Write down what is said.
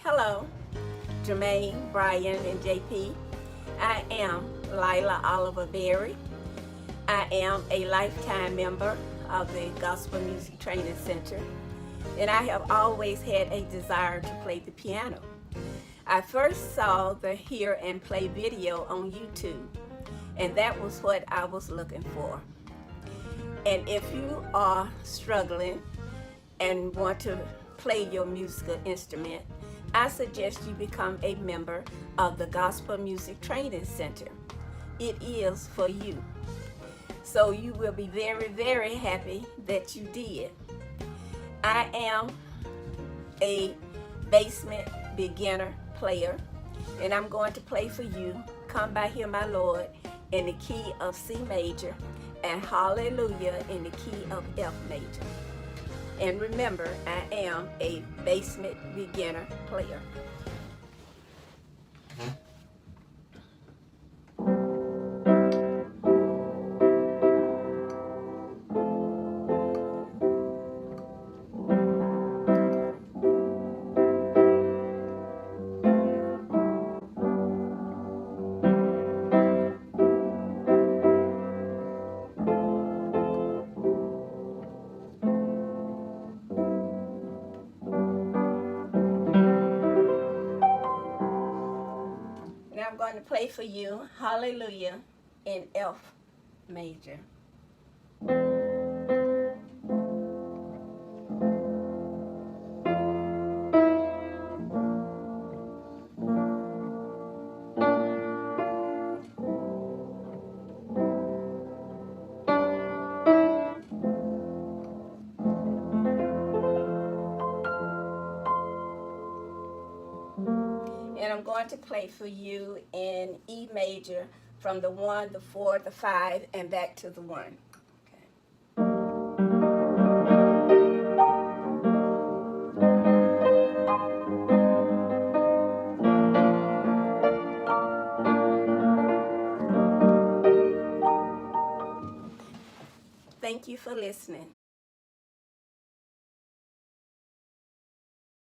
Hello, Jermaine, Brian, and JP. I am Lila Oliver Berry. I am a lifetime member of the Gospel Music Training Center, and I have always had a desire to play the piano. I first saw the Hear and Play video on YouTube, and that was what I was looking for. And if you are struggling and want to play your musical instrument, I suggest you become a member of the Gospel Music Training Center. It is for you. So you will be very, very happy that you did. I am a basement beginner player, and I'm going to play for you Come By Here My Lord in the key of C major and Hallelujah in the key of F major. And remember, I am a basement beginner player. Now I'm going to play for you Hallelujah in F major. And I'm going to play for you in E major from the 1, the 4, the 5, and back to the 1. Thank you for listening.